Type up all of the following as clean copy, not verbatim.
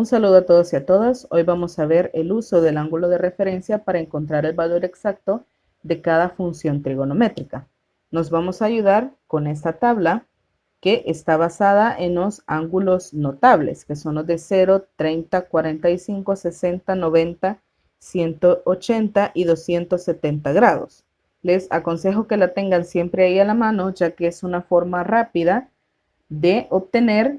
Un saludo a todos y a todas. Hoy vamos a ver el uso del ángulo de referencia para encontrar el valor exacto de cada función trigonométrica. Nos vamos a ayudar con esta tabla que está basada en los ángulos notables, que son los de 0, 30, 45, 60, 90, 180 y 270 grados. Les aconsejo que la tengan siempre ahí a la mano, ya que es una forma rápida de obtener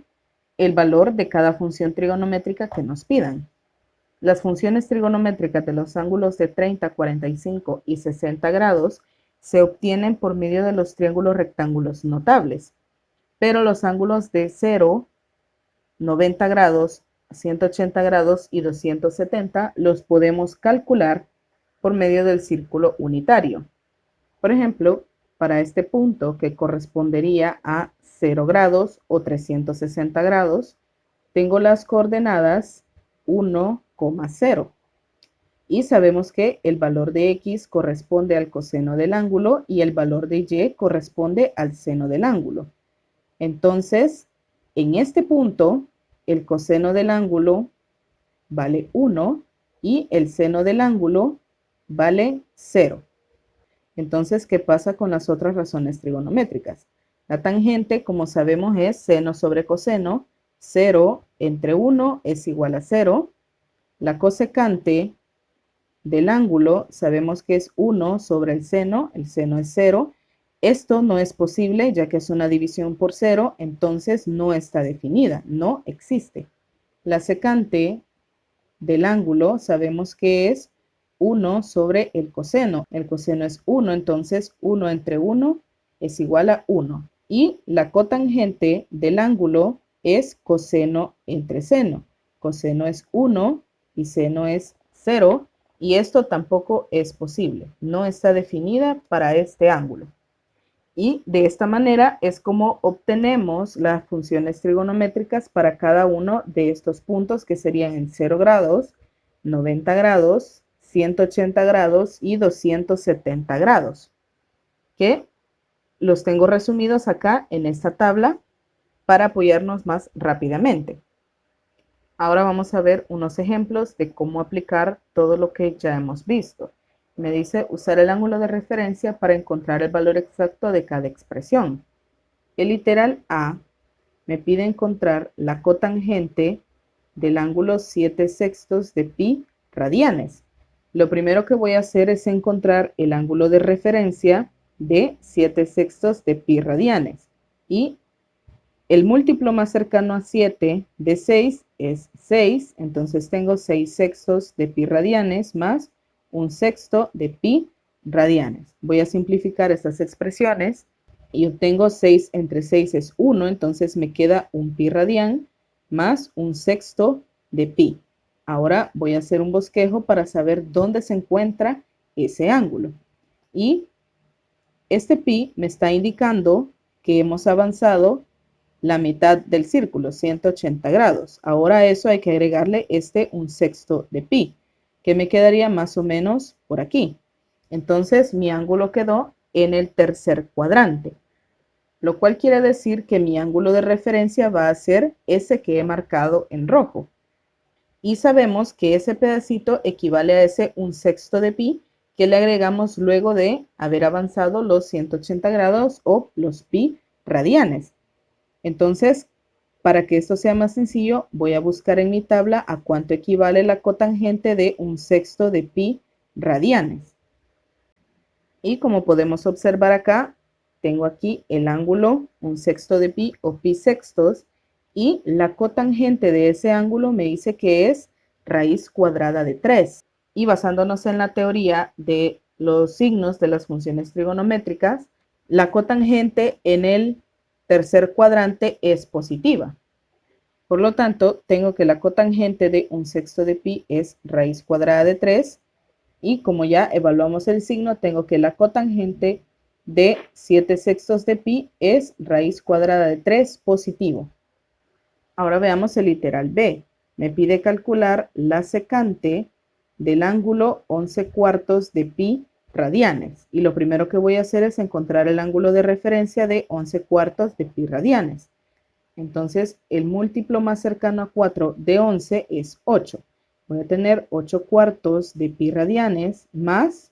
el valor de cada función trigonométrica que nos pidan. Las funciones trigonométricas de los ángulos de 30, 45 y 60 grados se obtienen por medio de los triángulos rectángulos notables, pero los ángulos de 0, 90 grados, 180 grados y 270 los podemos calcular por medio del círculo unitario. Por ejemplo, para este punto que correspondería a 0 grados o 360 grados, tengo las coordenadas 1,0 y sabemos que el valor de x corresponde al coseno del ángulo y el valor de y corresponde al seno del ángulo. Entonces, en este punto, el coseno del ángulo vale 1 y el seno del ángulo vale 0. Entonces, ¿qué pasa con las otras razones trigonométricas? La tangente, como sabemos, es seno sobre coseno. 0 entre 1 es igual a 0. La cosecante del ángulo sabemos que es 1 sobre el seno es 0. Esto no es posible ya que es una división por 0, entonces no está definida, no existe. La secante del ángulo sabemos que es 1 sobre el coseno es 1, entonces 1 entre 1 es igual a 1. Y la cotangente del ángulo es coseno entre seno. Coseno es 1 y seno es 0, y esto tampoco es posible, no está definida para este ángulo. Y de esta manera es como obtenemos las funciones trigonométricas para cada uno de estos puntos, que serían en 0 grados, 90 grados, 180 grados y 270 grados, que los tengo resumidos acá en esta tabla para apoyarnos más rápidamente. Ahora vamos a ver unos ejemplos de cómo aplicar todo lo que ya hemos visto. Me dice usar el ángulo de referencia para encontrar el valor exacto de cada expresión. El literal A me pide encontrar la cotangente del ángulo 7/6 de pi radianes. Lo primero que voy a hacer es encontrar el ángulo de referencia de 7/6 de pi radianes. Y el múltiplo más cercano a 7 de 6 es 6, entonces tengo 6/6 de pi radianes más 1/6 de pi radianes. Voy a simplificar estas expresiones y obtengo 6 entre 6 es 1, entonces me queda un pi radian más 1/6 de pi. Ahora voy a hacer un bosquejo para saber dónde se encuentra ese ángulo. Y este pi me está indicando que hemos avanzado la mitad del círculo, 180 grados. Ahora a eso hay que agregarle este 1/6 de pi, que me quedaría más o menos por aquí. Entonces mi ángulo quedó en el tercer cuadrante, lo cual quiere decir que mi ángulo de referencia va a ser ese que he marcado en rojo. Y sabemos que ese pedacito equivale a ese 1/6 de pi que le agregamos luego de haber avanzado los 180 grados o los pi radianes. Entonces, para que esto sea más sencillo, voy a buscar en mi tabla a cuánto equivale la cotangente de 1/6 de pi radianes. Y como podemos observar acá, tengo aquí el ángulo 1/6 de pi o pi sextos, y la cotangente de ese ángulo me dice que es raíz cuadrada de 3. Y basándonos en la teoría de los signos de las funciones trigonométricas, la cotangente en el tercer cuadrante es positiva. Por lo tanto, tengo que la cotangente de 1/6 de pi es raíz cuadrada de 3. Y como ya evaluamos el signo, tengo que la cotangente de 7/6 de pi es raíz cuadrada de 3 positivo. Ahora veamos el literal B. Me pide calcular la secante del ángulo 11/4 de pi radianes. Y lo primero que voy a hacer es encontrar el ángulo de referencia de 11/4 de pi radianes. Entonces, el múltiplo más cercano a 4 de 11 es 8. Voy a tener 8 cuartos de pi radianes más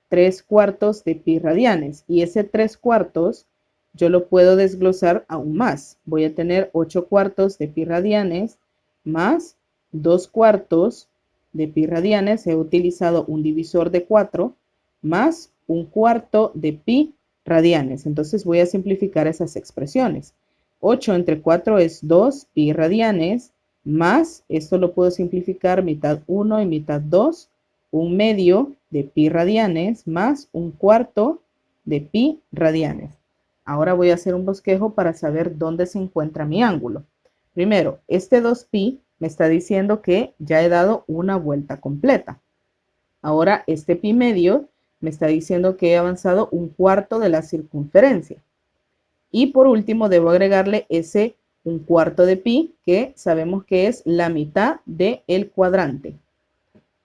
3 cuartos de pi radianes. Y ese 3 cuartos yo lo puedo desglosar aún más. Voy a tener 8 cuartos de pi radianes más 2 cuartos de pi radianes. He utilizado un divisor de 4 más un cuarto de pi radianes. Entonces voy a simplificar esas expresiones. 8 entre 4 es 2 pi radianes más, esto lo puedo simplificar mitad 1 y mitad 2, un medio de pi radianes más un cuarto de pi radianes. Ahora voy a hacer un bosquejo para saber dónde se encuentra mi ángulo. Primero, este 2pi me está diciendo que ya he dado una vuelta completa. Ahora este pi medio me está diciendo que he avanzado un cuarto de la circunferencia. Y por último debo agregarle ese un cuarto de pi que sabemos que es la mitad del cuadrante.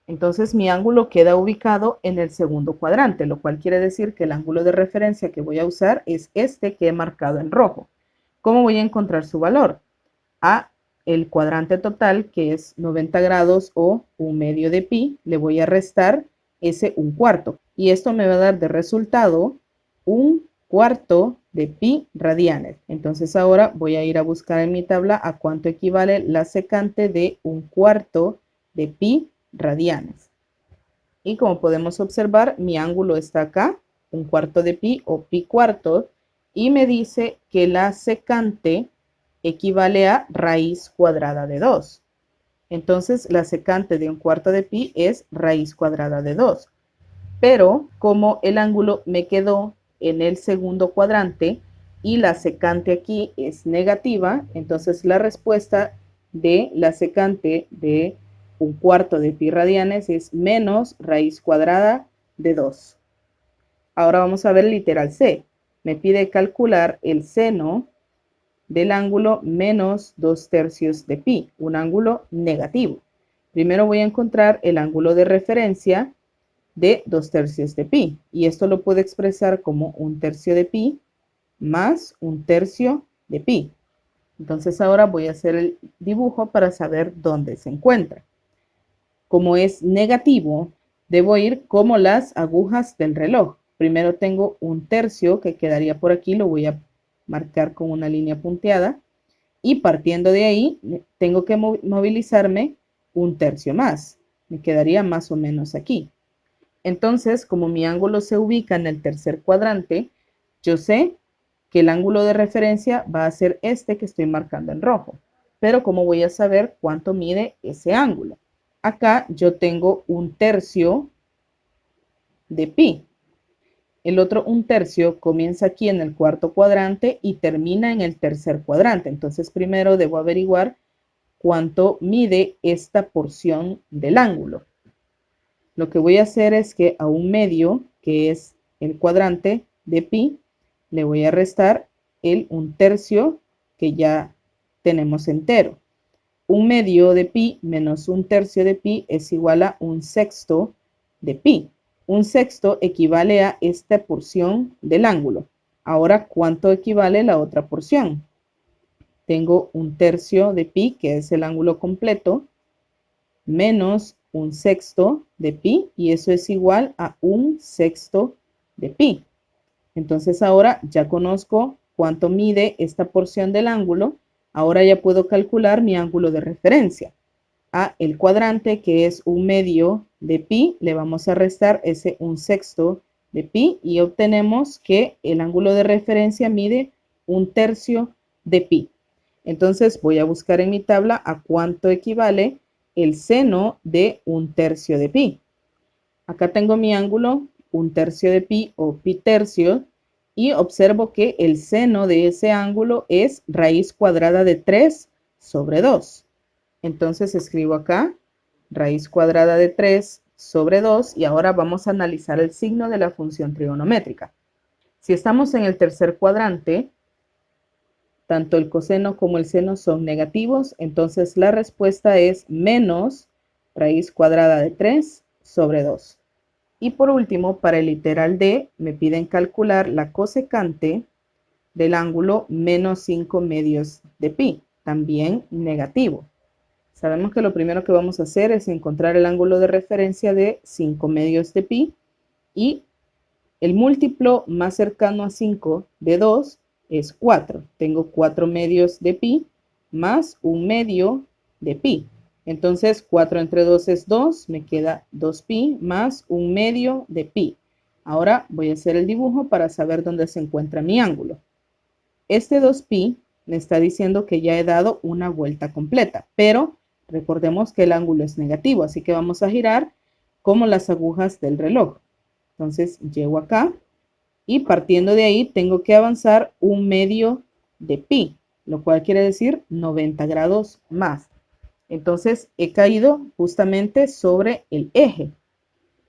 Entonces mi ángulo queda ubicado en el segundo cuadrante, lo cual quiere decir que el ángulo de referencia que voy a usar es este que he marcado en rojo. ¿Cómo voy a encontrar su valor? A el cuadrante total, que es 90 grados o un medio de pi, le voy a restar ese un cuarto. Y esto me va a dar de resultado un cuarto de pi radianes. Entonces ahora voy a ir a buscar en mi tabla a cuánto equivale la secante de un cuarto de pi radianes. Y como podemos observar, mi ángulo está acá, un cuarto de pi o pi cuarto, y me dice que la secante equivale a raíz cuadrada de 2. Entonces, la secante de un cuarto de pi es raíz cuadrada de 2. Pero como el ángulo me quedó en el segundo cuadrante y la secante aquí es negativa, entonces la respuesta de la secante de un cuarto de pi radianes es menos raíz cuadrada de 2. Ahora vamos a ver el literal C. Me pide calcular el seno del ángulo menos 2/3 de pi, un ángulo negativo. Primero voy a encontrar el ángulo de referencia de 2/3 de pi. Y esto lo puedo expresar como 1/3 de pi más 1/3 de pi. Entonces ahora voy a hacer el dibujo para saber dónde se encuentra. Como es negativo, debo ir como las agujas del reloj. Primero tengo 1/3 que quedaría por aquí, lo voy a marcar con una línea punteada. Y partiendo de ahí, tengo que movilizarme 1/3 más. Me quedaría más o menos aquí. Entonces, como mi ángulo se ubica en el tercer cuadrante, yo sé que el ángulo de referencia va a ser este que estoy marcando en rojo. Pero ¿cómo voy a saber cuánto mide ese ángulo? Acá yo tengo 1/3 de pi. El otro 1/3 comienza aquí en el cuarto cuadrante y termina en el tercer cuadrante. Entonces primero debo averiguar cuánto mide esta porción del ángulo. Lo que voy a hacer es que a un medio, que es el cuadrante de pi, le voy a restar el 1/3 que ya tenemos entero. Un medio de pi menos 1/3 de pi es igual a 1/6 de pi. 1/6 equivale a esta porción del ángulo. Ahora, ¿cuánto equivale la otra porción? Tengo 1/3 de pi, que es el ángulo completo, menos 1/6 de pi, y eso es igual a 1/6 de pi. Entonces ahora ya conozco cuánto mide esta porción del ángulo. Ahora ya puedo calcular mi ángulo de referencia. A el cuadrante, que es un medio de pi, le vamos a restar ese 1/6 de pi y obtenemos que el ángulo de referencia mide 1/3 de pi. Entonces voy a buscar en mi tabla a cuánto equivale el seno de 1/3 de pi. Acá tengo mi ángulo 1/3 de pi o pi tercio y observo que el seno de ese ángulo es raíz cuadrada de 3 sobre 2. Entonces escribo acá raíz cuadrada de 3 sobre 2 y ahora vamos a analizar el signo de la función trigonométrica. Si estamos en el tercer cuadrante, tanto el coseno como el seno son negativos, entonces la respuesta es menos raíz cuadrada de 3 sobre 2. Y por último, para el literal D, me piden calcular la cosecante del ángulo menos 5 medios de pi, también negativo. Sabemos que lo primero que vamos a hacer es encontrar el ángulo de referencia de 5 medios de pi y el múltiplo más cercano a 5 de 2 es 4. Tengo 4 medios de pi más un medio de pi. Entonces 4 entre 2 es 2, me queda 2pi más un medio de pi. Ahora voy a hacer el dibujo para saber dónde se encuentra mi ángulo. Este 2pi me está diciendo que ya he dado una vuelta completa, pero recordemos que el ángulo es negativo, así que vamos a girar como las agujas del reloj. Entonces llego acá y partiendo de ahí tengo que avanzar un medio de pi, lo cual quiere decir 90 grados más. Entonces he caído justamente sobre el eje,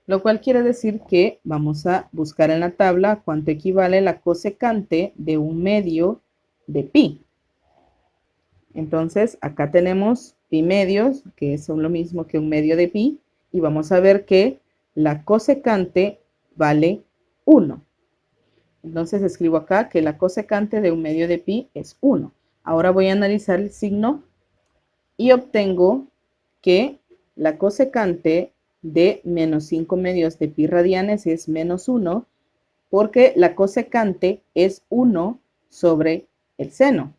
lo cual quiere decir que vamos a buscar en la tabla cuánto equivale la cosecante de un medio de pi. Entonces acá tenemos pi medios, que son lo mismo que un medio de pi, y vamos a ver que la cosecante vale 1. Entonces escribo acá que la cosecante de un medio de pi es 1. Ahora voy a analizar el signo y obtengo que la cosecante de menos 5 medios de pi radianes es menos 1 porque la cosecante es 1 sobre el seno.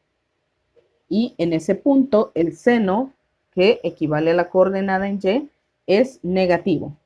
Y en ese punto el seno, que equivale a la coordenada en y, es negativo.